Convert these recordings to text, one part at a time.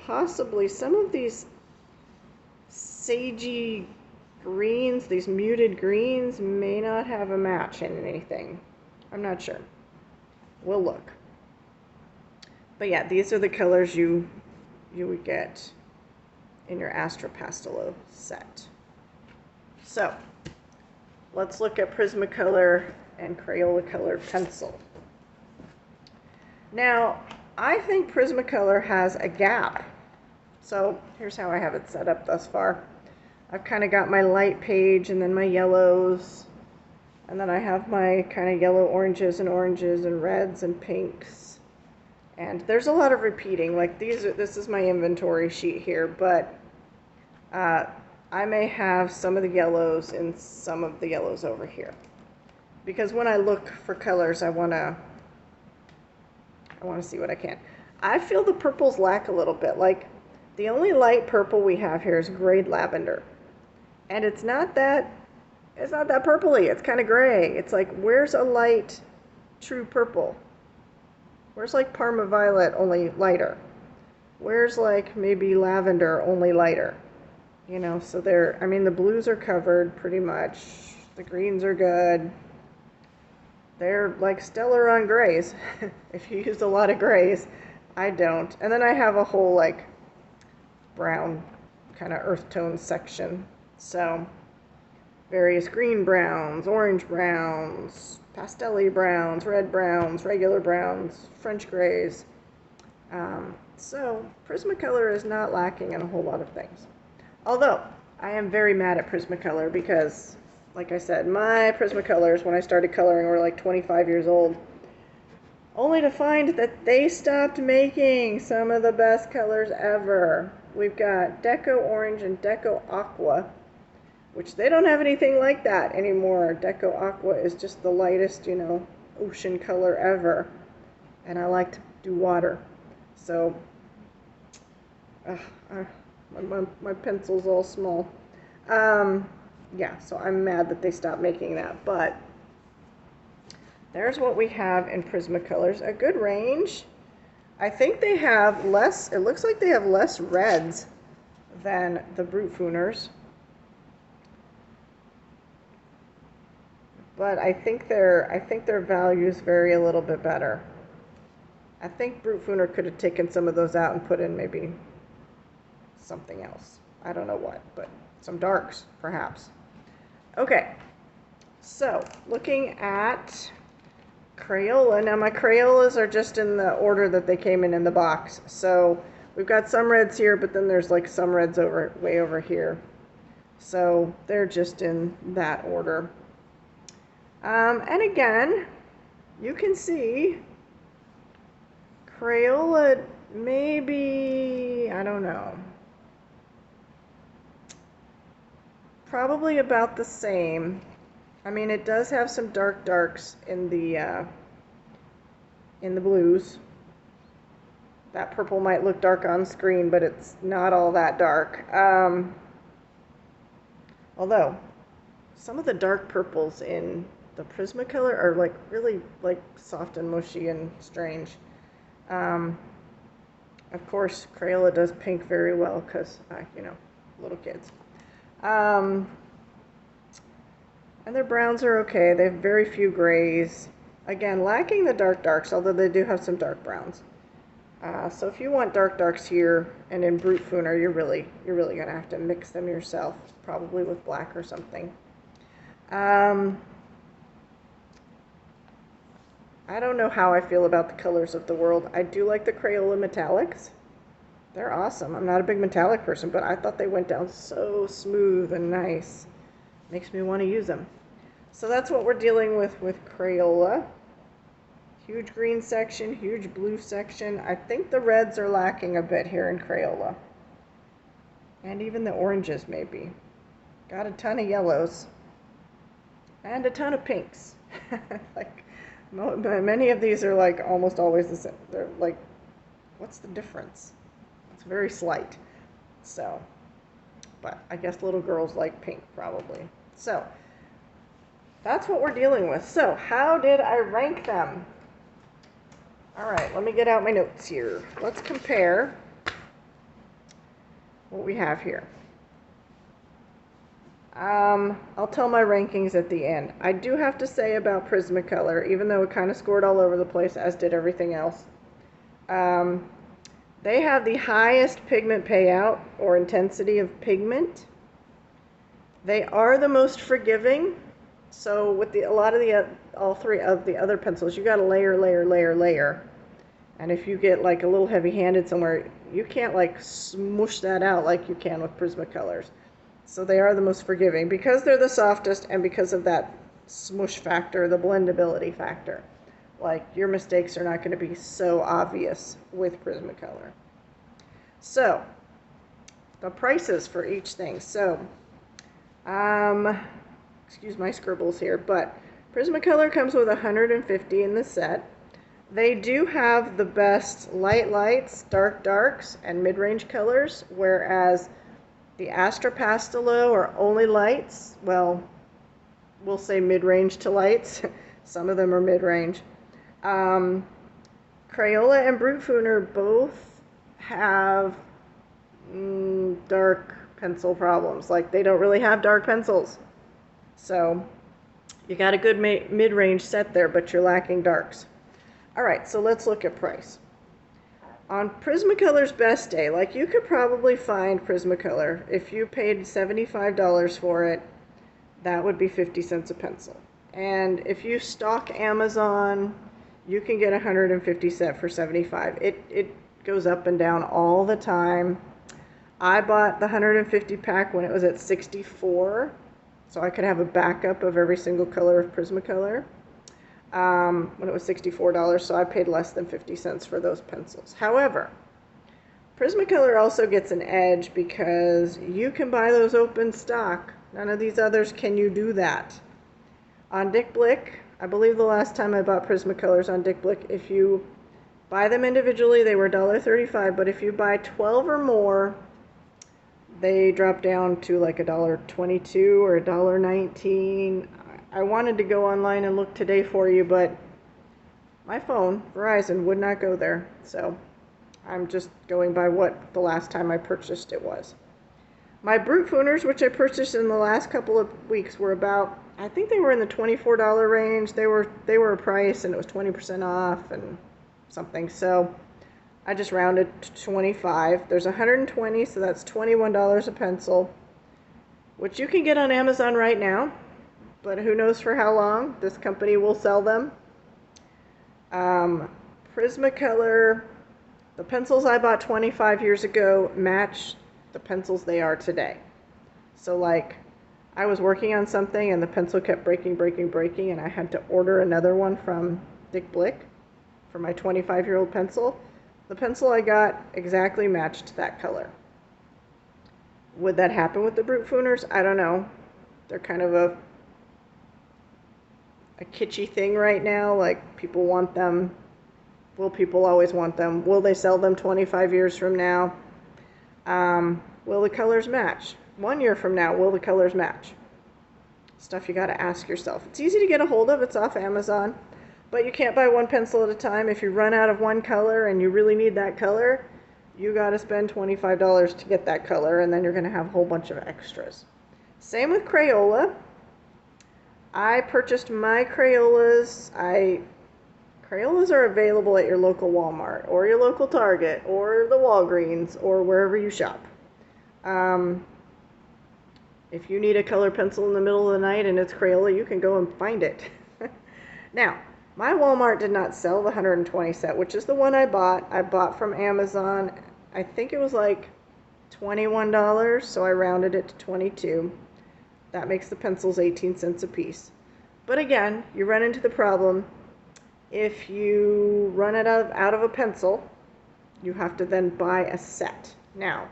possibly some of these sagey greens, these muted greens, may not have a match in anything. I'm not sure. We'll look. But yeah, these are the colors you would get in your Astro Pastelowe set. So, let's look at Prismacolor and Crayola colored pencil. Now, I think Prismacolor has a gap. So, here's how I have it set up thus far. I've kind of got my light page and then my yellows. And then I have my kind of yellow oranges and reds and pinks. And there's a lot of repeating. Like this is my inventory sheet here, but I may have some of the yellows and some of the yellows over here. Because when I look for colors, I want to see what I can. I feel the purples lack a little bit. Like the only light purple we have here is grayed lavender. And it's not that purpley. It's kind of gray. It's like, where's a light true purple? Where's like Parma violet, only lighter? Where's like maybe lavender, only lighter? You know, so they're, I mean, the blues are covered pretty much. The greens are good. They're like stellar on grays. If you use a lot of grays, I don't. And then I have a whole like brown kind of earth tone section. So various green browns, orange browns, pastelly browns, red browns, regular browns, French grays. So Prismacolor is not lacking in a whole lot of things. Although, I am very mad at Prismacolor because, like I said, my Prismacolors, when I started coloring, were like 25 years old. Only to find that they stopped making some of the best colors ever. We've got Deco Orange and Deco Aqua, which they don't have anything like that anymore. Deco Aqua is just the lightest, you know, ocean color ever. And I like to do water. So, my pencil's all small. Yeah, so I'm mad that they stopped making that. But there's what we have in Prismacolors. A good range. I think they have less, it looks like they have less reds than the Brutfuners. But I think their values vary a little bit better. I think Brutfuner could have taken some of those out and put in maybe something else. I don't know what, but some darks, perhaps. Okay, so looking at Crayola. Now my Crayolas are just in the order that they came in the box. So we've got some reds here, but then there's like some reds way over here. So they're just in that order. And again, you can see Crayola maybe, I don't know, probably about the same. I mean, it does have some darks in the blues. That purple might look dark on screen, but it's not all that dark. Although, some of the dark purples in the Prismacolor are like really like soft and mushy and strange. Of course, Crayola does pink very well because, you know, little kids. And their browns are okay. They have very few grays. Again, lacking the darks, although they do have some dark browns. So if you want darks here and in Brutfuner, you're really gonna have to mix them yourself, probably with black or something. I don't know how I feel about the colors of the world. I do like the Crayola metallics. They're awesome. I'm not a big metallic person, but I thought they went down so smooth and nice. Makes me want to use them. So that's what we're dealing with Crayola. Huge green section, huge blue section. I think the reds are lacking a bit here in Crayola. And even the oranges maybe. Got a ton of yellows. And a ton of pinks. Like, many of these are like almost always the same. They're like, what's the difference? It's very slight. So, but I guess little girls like pink probably. So, that's what we're dealing with. So, how did I rank them? All right, let me get out my notes here. Let's compare what we have here. I'll tell my rankings at the end. I do have to say about Prismacolor, even though it kind of scored all over the place, as did everything else, they have the highest pigment payout or intensity of pigment. They are the most forgiving. So with all three of the other pencils, you got to layer. And if you get like a little heavy-handed somewhere, you can't like smoosh that out like you can with Prismacolors. So they are the most forgiving because they're the softest and because of that smoosh factor, the blendability factor. Like, your mistakes are not going to be so obvious with Prismacolor. So, the prices for each thing. So, excuse my scribbles here, but Prismacolor comes with 150 in the set. They do have the best lights, darks, and mid-range colors, whereas the Astra Pastelowe are only lights. Well, we'll say mid-range to lights. Some of them are mid-range. Crayola and Brutfuner both have dark pencil problems. Like, they don't really have dark pencils. So, you got a good mid-range set there, but you're lacking darks. Alright, so let's look at price. On Prismacolor's best day, like, you could probably find Prismacolor, if you paid $75 for it, that would be 50 cents a pencil. And if you stock Amazon, you can get 150 set for 75. It goes up and down all the time. I bought the 150 pack when it was at 64, so I could have a backup of every single color of Prismacolor. When it was $64, so I paid less than 50 cents for those pencils. However, Prismacolor also gets an edge because you can buy those open stock. None of these others can you do that. On Dick Blick, I believe the last time I bought Prismacolors on Dick Blick, if you buy them individually, they were $1.35, but if you buy 12 or more, they drop down to like $1.22 or $1.19. I wanted to go online and look today for you, but my phone, Verizon, would not go there. So I'm just going by what the last time I purchased it was. My Brutfuners, which I purchased in the last couple of weeks, were about, I think they were in the $24 range. They were a price and it was 20% off and something. So I just rounded to 25. There's 120, so that's $21 a pencil, which you can get on Amazon right now. But who knows for how long this company will sell them. Prismacolor, the pencils I bought 25 years ago match the pencils they are today. So like, I was working on something and the pencil kept breaking, and I had to order another one from Dick Blick for my 25-year-old pencil. The pencil I got exactly matched that color. Would that happen with the Brutfuners? I don't know. They're kind of a kitschy thing right now. Like, people want them. Will people always want them? Will they sell them 25 years from now? Will the colors match? 1 year from now, will the colors match? Stuff you got to ask yourself. It's easy to get a hold of. It's off Amazon. But you can't buy one pencil at a time. If you run out of one color and you really need that color, you got to spend $25 to get that color, and then you're going to have a whole bunch of extras. Same with Crayola. I purchased my Crayolas. Crayolas are available at your local Walmart or your local Target or the Walgreens or wherever you shop. If you need a color pencil in the middle of the night and it's Crayola, you can go and find it. Now, my Walmart did not sell the 120 set, which is the one I bought. I bought from Amazon. I think it was like $21, so I rounded it to 22. That makes the pencils 18 cents a piece. But again, you run into the problem. If you run out of a pencil, you have to then buy a set. Now,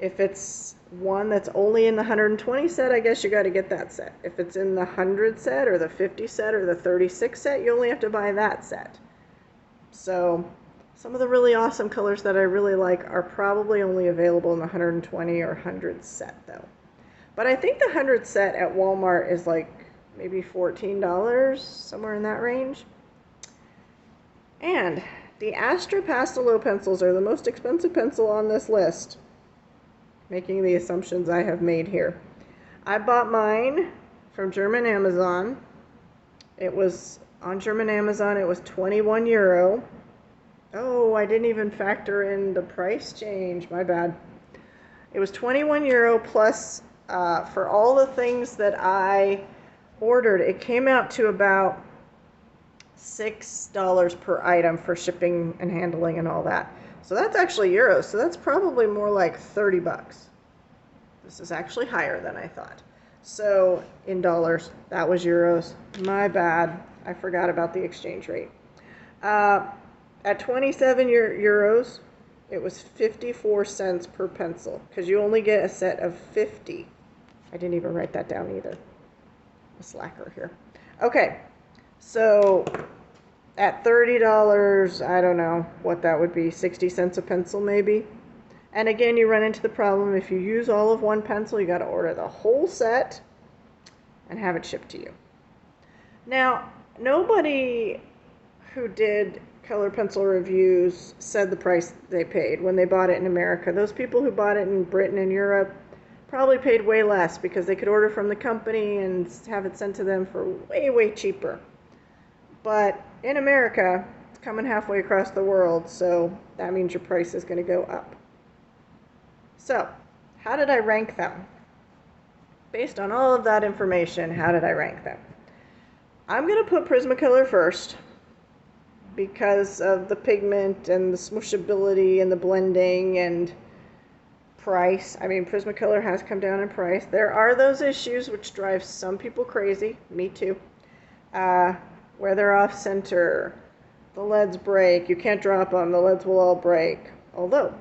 if it's one that's only in the 120 set, I guess you got to get that set. If it's in the 100 set or the 50 set or the 36 set, you only have to buy that set. So some of the really awesome colors that I really like are probably only available in the 120 or 100 set though. But I think the 100 set at Walmart is like maybe $14, somewhere in that range. And the Astra Pastelowe pencils are the most expensive pencil on this list. making the assumptions I have made here. I bought mine from German Amazon. It was on German Amazon, it was 21 euro. Oh, I didn't even factor in the price change. My bad. It was 21 euro plus for all the things that I ordered. It came out to about $6 per item for shipping and handling and all that. So that's actually euros. So that's probably more like 30 bucks. This is actually higher than I thought. So in dollars, that was euros. My bad. I forgot about the exchange rate. At 27 euros, it was 54 cents per pencil because you only get a set of 50. I didn't even write that down either. A slacker here. Okay, so at $30, I don't know what that would be, 60 cents a pencil maybe. And again, you run into the problem if you use all of one pencil, you got to order the whole set and have it shipped to you. Now, nobody who did color pencil reviews said the price they paid when they bought it in America. Those people who bought it in Britain and Europe probably paid way less because they could order from the company and have it sent to them for way, way cheaper. But in America, it's coming halfway across the world, so that means your price is going to go up. So, how did I rank them? Based on all of that information, how did I rank them? I'm going to put Prismacolor first because of the pigment and the smooshability and the blending and price. I mean, Prismacolor has come down in price. There are those issues which drive some people crazy, me too, where they're off center, the leads break, you can't drop them, the leads will all break. Although,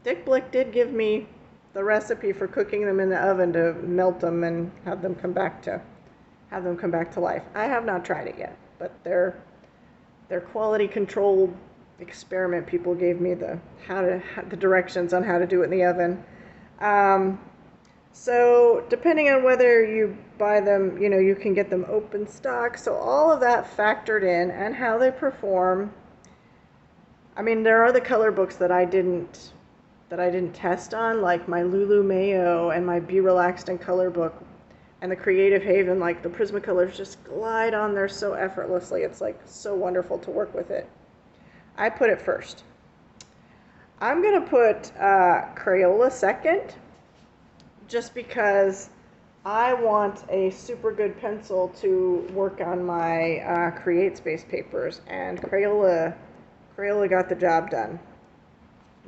Dick Blick did give me the recipe for cooking them in the oven to melt them and have them come back to life. I have not tried it yet, but their quality control experiment people gave me the directions on how to do it in the oven. So depending on whether you buy them, you can get them open stock. So all of that factored in and how they perform. I mean, there are the color books that I didn't test on, like my Lulu Mayo and my Be Relaxed and color book and the Creative Haven. Like the Prismacolors just glide on there so effortlessly. It's like so wonderful to work with it. I put it first. I'm going to put Crayola second, just because I want a super good pencil to work on my Create Space papers, and Crayola got the job done.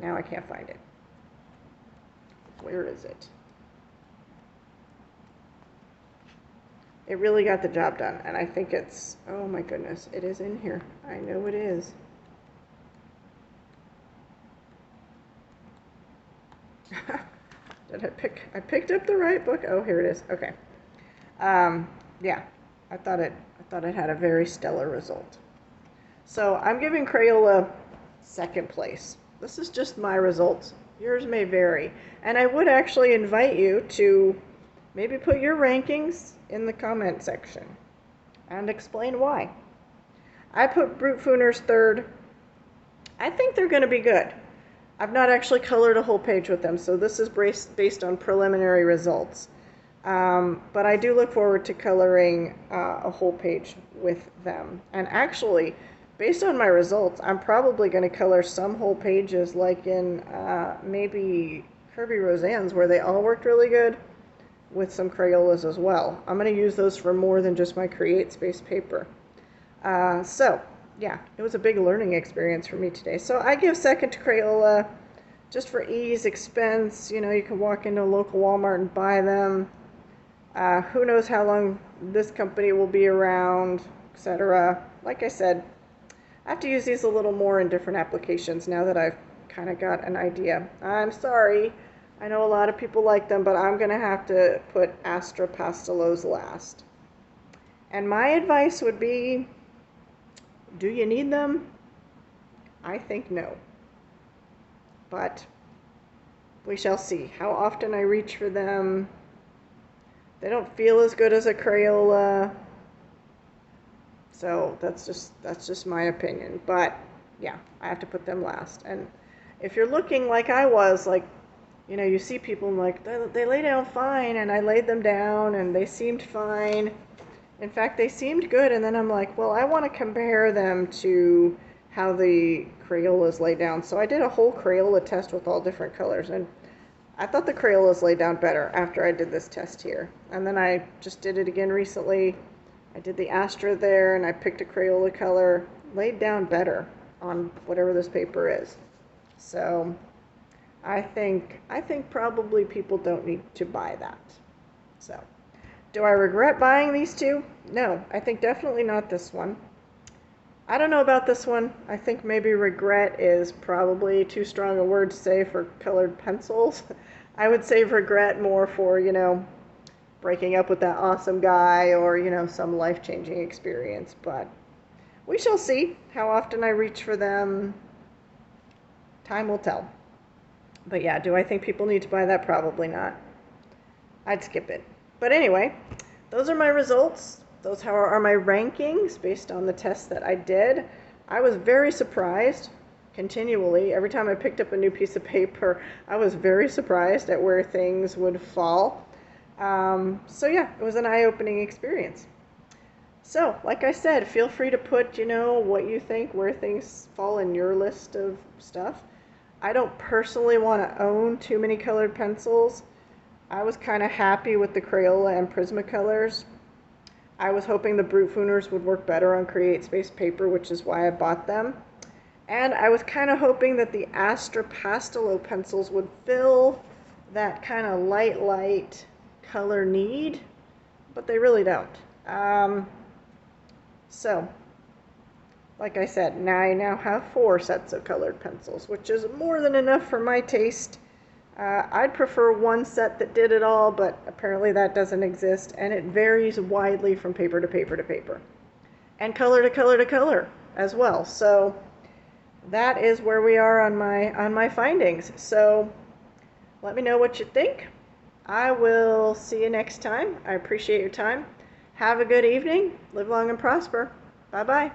Now I can't find it. Where is it? It really got the job done, and I think it's, oh my goodness, it is in here. I know it is. Did I picked up the right book? Oh, here it is. Okay. Yeah, I thought it had a very stellar result. So I'm giving Crayola second place. This is just my results. Yours may vary. And I would actually invite you to maybe put your rankings in the comment section and explain why. I put Brutfuner's third. I think they're going to be good. I've not actually colored a whole page with them, so this is based on preliminary results. But I do look forward to coloring a whole page with them. And actually, based on my results, I'm probably going to color some whole pages, like in maybe Kirby Roseanne's, where they all worked really good, with some Crayolas as well. I'm going to use those for more than just my Create Space paper. So, yeah, it was a big learning experience for me today. So I give second to Crayola just for ease, expense. You can walk into a local Walmart and buy them. Who knows how long this company will be around, etc. Like I said, I have to use these a little more in different applications now that I've kind of got an idea. I'm sorry. I know a lot of people like them, but I'm going to have to put Astra Pastelows last. And my advice would be, do you need them? I think no. But we shall see. How often I reach for them. They don't feel as good as a Crayola. So that's just my opinion. But yeah, I have to put them last. And if you're looking like I was, like You know, you see people and like, they lay down fine, and I laid them down and they seemed fine. In fact, they seemed good, and then I'm like, well, I want to compare them to how the Crayolas lay down. So I did a whole Crayola test with all different colors, and I thought the Crayolas laid down better after I did this test here. And then I just did it again recently. I did the Astra there, and I picked a Crayola color, laid down better on whatever this paper is. So I think probably people don't need to buy that. So, do I regret buying these two? No, I think definitely not this one. I don't know about this one. I think maybe regret is probably too strong a word to say for colored pencils. I would say regret more for, you know, breaking up with that awesome guy or, you know, some life-changing experience. But we shall see how often I reach for them. Time will tell. But yeah, do I think people need to buy that? Probably not. I'd skip it. But anyway, those are my results. Those are my rankings based on the tests that I did. I was very surprised continually. Every time I picked up a new piece of paper, I was very surprised at where things would fall. So yeah, it was an eye-opening experience. So, like I said, feel free to put, you know, what you think, where things fall in your list of stuff. I don't personally want to own too many colored pencils. I was kind of happy with the Crayola and Prismacolors. I was hoping the Brutfuners would work better on Create Space paper, which is why I bought them. And I was kind of hoping that the Astra Pastelowe pencils would fill that kind of light color need, but they really don't. So, like I said, I now have 4 sets of colored pencils, which is more than enough for my taste. I'd prefer one set that did it all, but apparently that doesn't exist, and it varies widely from paper to paper to paper, and color to color to color as well. So that is where we are on my findings. So let me know what you think. I will see you next time. I appreciate your time. Have a good evening. Live long and prosper. Bye-bye.